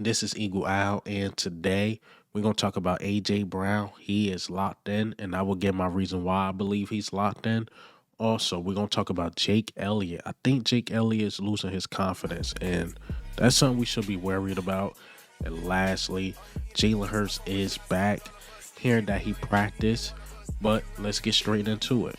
This is Eagle Owl, and today we're going to talk about AJ Brown. He is locked in, and I will give my reason why I believe he's locked in. Also, we're going to talk about Jake Elliott. I think Jake Elliott is losing his confidence, and that's something we should be worried about. And lastly, Jalen Hurts is back, hearing that he practiced, but let's get straight into it.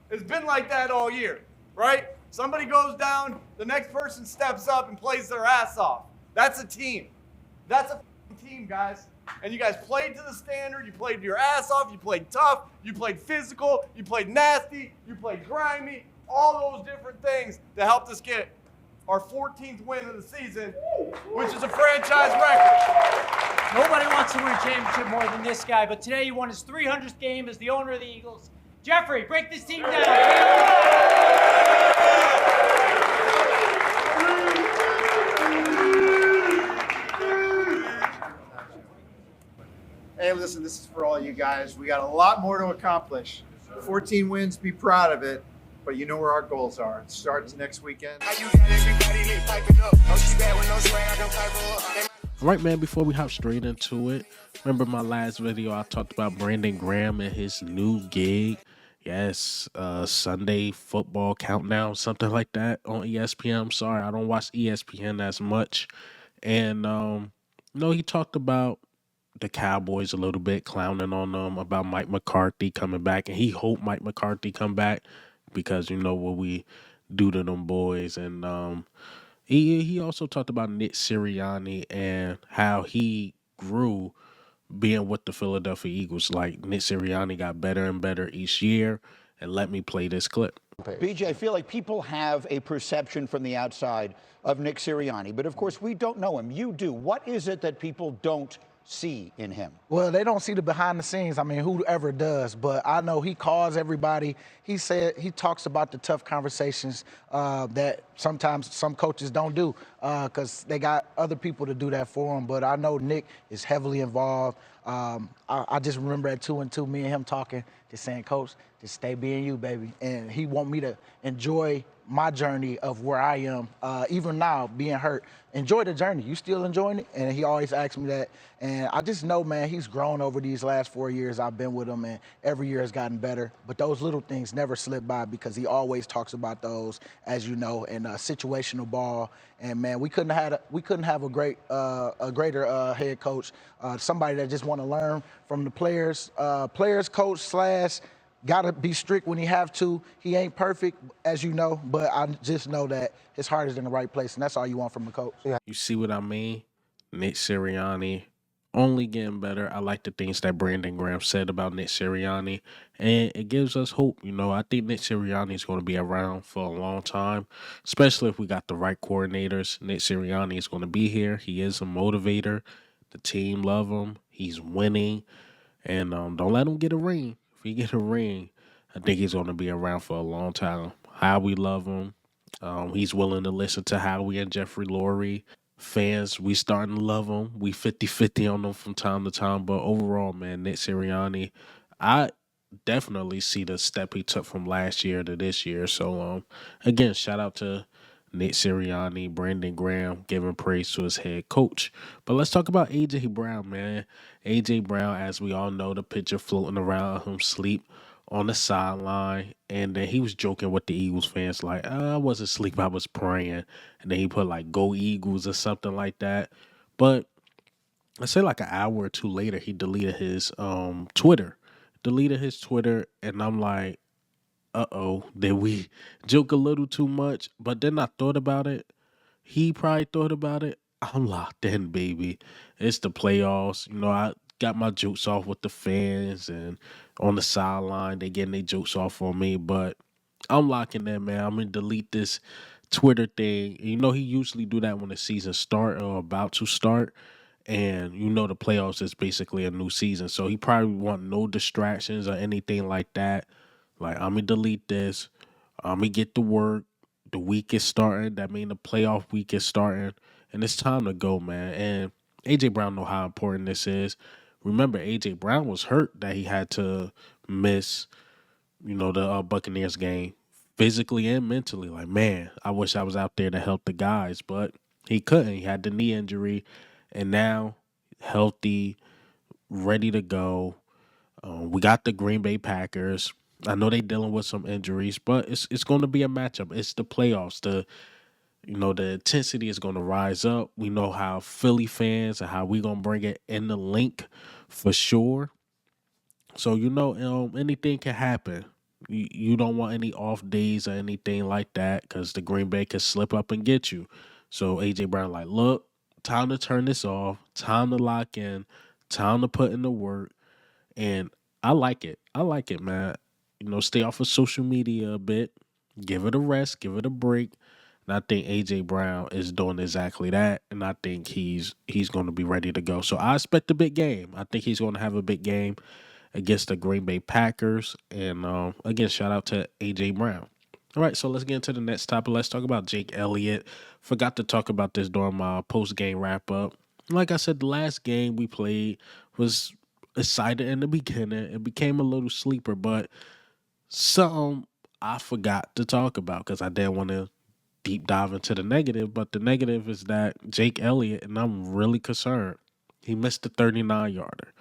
It's been like that all year, right? Somebody goes down, the next person steps up and plays their ass off. That's a team. That's a team, guys. And you guys played to the standard. You played your ass off. You played tough. You played physical. You played nasty. You played grimy. All those different things that helped us get our 14th win of the season, which is a franchise record. Nobody wants to win a championship more than this guy, but today he won his 300th game as the owner of the Eagles. Jeffrey, break this team down. Hey, listen, this is for all you guys. We got a lot more to accomplish. 14 wins, be proud of it. But you know where our goals are. It starts next weekend. All right, man, before we hop straight into it, remember my last video I talked about Brandon Graham and his new gig? Yes, Sunday football countdown, something like that on ESPN. I'm sorry, I don't watch ESPN as much. And, he talked about the Cowboys a little bit, clowning on them about Mike McCarthy coming back. And he hoped Mike McCarthy come back because you know what we do to them boys. And he also talked about Nick Sirianni and how he grew being with the Philadelphia Eagles. Like Nick Sirianni got better and better each year. And let me play this clip. BJ, I feel like people have a perception from the outside of Nick Sirianni, but of course we don't know him. You do. What is it that people don't see in him? Well, they don't see the behind the scenes. I mean, whoever does, but I know he calls everybody. He talks about the tough conversations that sometimes some coaches don't do because they got other people to do that for them. But I know Nick is heavily involved. I just remember at 2-2, me and him talking, just saying, Coach, just stay being you, baby. And he want me to enjoy my journey of where I am, even now being hurt. Enjoy the journey. You still enjoying it? And he always asks me that. And I just know, man, he's grown over these last 4 years I've been with him, and every year has gotten better. But those little things never slip by because he always talks about those, as you know, and situational ball. And man, we couldn't have a greater head coach, somebody that just want to learn from the players, coach / gotta be strict when he have to. He ain't perfect, as you know, but I just know that his heart is in the right place, and that's all you want from a coach. You see what I mean? Nick Sirianni only getting better. I like the things that Brandon Graham said about Nick Sirianni, and it gives us hope. I think Nick Sirianni is going to be around for a long time, especially if we got the right coordinators. Nick Sirianni is going to be here. He is a motivator. The team love him. He's winning, and don't let him get a ring. If he get a ring, I think he's going to be around for a long time. Howie love him. He's willing to listen to Howie and Jeffrey Lurie. Fans, we starting to love him. We 50-50 on them from time to time. But overall, man, Nick Sirianni, I definitely see the step he took from last year to this year. So, again, shout out to Nick Sirianni, Brandon Graham, giving praise to his head coach. But let's talk about A.J. Brown, man. A.J. Brown, as we all know, the picture floating around him sleep on the sideline. And then he was joking with the Eagles fans like, I wasn't asleep, I was praying. And then he put like, go Eagles or something like that. But I say like an hour or two later, he deleted his Twitter. And I'm like, did we joke a little too much? But then I thought about it. He probably thought about it. I'm locked in, baby. It's the playoffs. I got my jokes off with the fans and on the sideline. They getting their jokes off on me. But I'm locking in, man. I'm going to delete this Twitter thing. He usually do that when the season start or about to start. And the playoffs is basically a new season. So he probably want no distractions or anything like that. Like, I'm going to delete this. I'm going to get to work. The week is starting. That means the playoff week is starting. And it's time to go, man. And A.J. Brown know how important this is. Remember, A.J. Brown was hurt that he had to miss, the Buccaneers game physically and mentally. Like, man, I wish I was out there to help the guys. But he couldn't. He had the knee injury. and now healthy, ready to go. We got the Green Bay Packers. I know they dealing with some injuries, but it's going to be a matchup. It's the playoffs. The intensity is going to rise up. We know how Philly fans and how we going to bring it in the link for sure. So anything can happen. You don't want any off days or anything like that because the Green Bay can slip up and get you. So AJ Brown like, look, time to turn this off. Time to lock in. Time to put in the work. And I like it. I like it, man. Stay off of social media a bit. Give it a rest. Give it a break. And I think AJ Brown is doing exactly that. And I think he's going to be ready to go. So I expect a big game. I think he's going to have a big game against the Green Bay Packers. And again, shout out to AJ Brown. All right, so let's get into the next topic. Let's talk about Jake Elliott. Forgot to talk about this during my post game wrap up. Like I said, the last game we played was excited in the beginning. It became a little sleeper, but something I forgot to talk about because I didn't want to deep dive into the negative. But the negative is that Jake Elliott, and I'm really concerned, he missed the 39-yarder.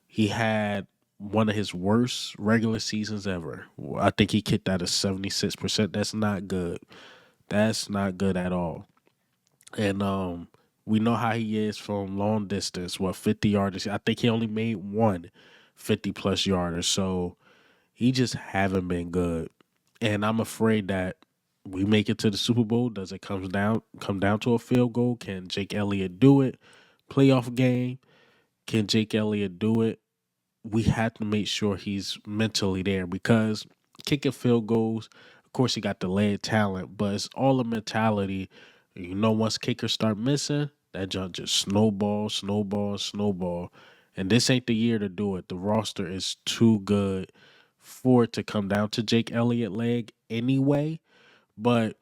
He had one of his worst regular seasons ever. I think he kicked out of 76%. That's not good. That's not good at all. And we know how he is from long distance. 50 yarders? I think he only made one 50-plus yarder. So he just haven't been good. And I'm afraid that we make it to the Super Bowl. Does it come down to a field goal? Can Jake Elliott do it? Playoff game. Can Jake Elliott do it? We have to make sure he's mentally there because kicking field goals, of course, he got the leg talent, but it's all a mentality. Once kickers start missing, that jump just snowball, snowball, snowball. And this ain't the year to do it. The roster is too good for it to come down to Jake Elliott leg anyway. But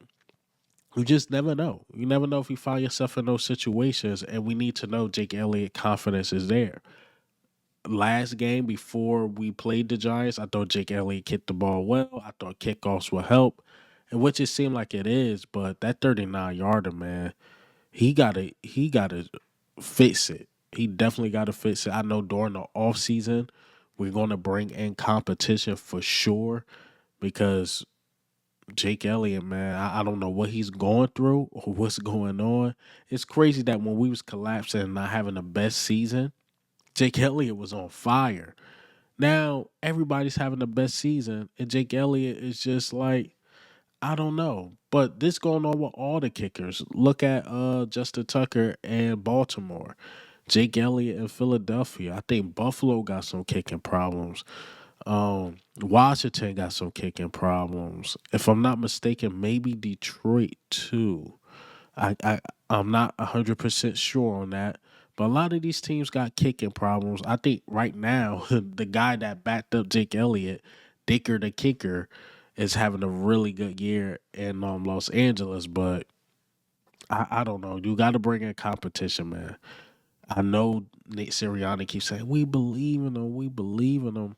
you just never know. You never know if you find yourself in those situations, and we need to know Jake Elliott confidence is there. Last game before we played the Giants, I thought Jake Elliott kicked the ball well. I thought kickoffs would help, and which it seemed like it is. But that 39-yarder, man, he gotta fix it. He definitely got to fix it. I know during the off season, we're gonna bring in competition for sure because Jake Elliott, man, I don't know what he's going through or what's going on. It's crazy that when we was collapsing and not having the best season, Jake Elliott was on fire. Now everybody's having the best season, and Jake Elliott is just like, I don't know. But this going on with all the kickers. Look at Justin Tucker and Baltimore. Jake Elliott in Philadelphia. I think Buffalo got some kicking problems. Washington got some kicking problems. If I'm not mistaken, maybe Detroit too. I'm not 100% sure on that. But a lot of these teams got kicking problems. I think right now, the guy that backed up Jake Elliott, Dicker the kicker, is having a really good year in Los Angeles. But I don't know. You got to bring in competition, man. I know Nate Sirianni keeps saying, we believe in him, we believe in him.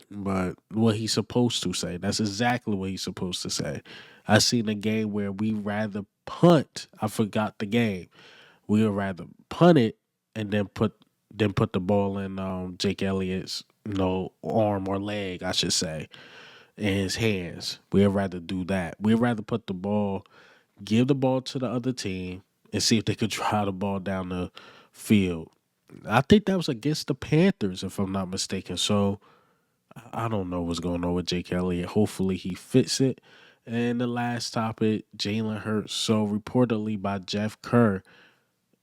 But what he's supposed to say, that's exactly what he's supposed to say. I seen a game where we rather punt. I forgot the game. We would rather punt it and then put the ball in Jake Elliott's arm or leg, I should say, in his hands. We'd rather do that. We'd rather give the ball to the other team and see if they could drive the ball down the field. I think that was against the Panthers, if I'm not mistaken. So I don't know what's going on with Jake Elliott. Hopefully he fits it. And the last topic, Jalen Hurts. So reportedly by Jeff Kerr,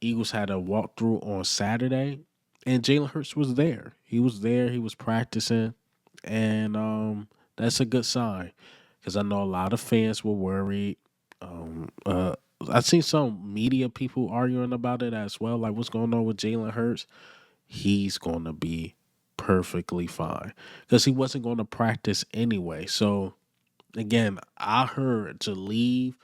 Eagles had a walkthrough on Saturday, and Jalen Hurts was there. He was there. He was practicing, and that's a good sign because I know a lot of fans were worried. Um, uh, I've seen some media people arguing about it as well. Like, what's going on with Jalen Hurts? He's going to be perfectly fine because he wasn't going to practice anyway. So again, I heard to leave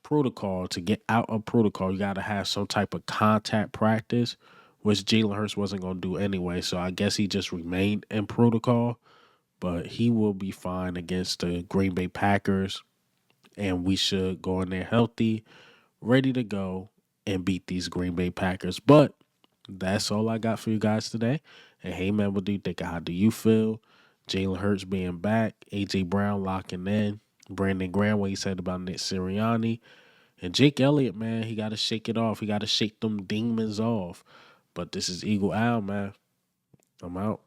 protocol, to get out of protocol, you got to have some type of contact practice, which Jalen Hurts wasn't going to do anyway. So I guess he just remained in protocol, but he will be fine against the Green Bay Packers, and we should go in there healthy, ready to go. and beat these Green Bay Packers. But that's all I got for you guys today. And hey, man, what do you think? How do you feel? Jalen Hurts being back, AJ Brown locking in, Brandon Graham, what he said about Nick Sirianni, and Jake Elliott, man, he got to shake it off. He got to shake them demons off. But this is Eagle Owl, man. I'm out.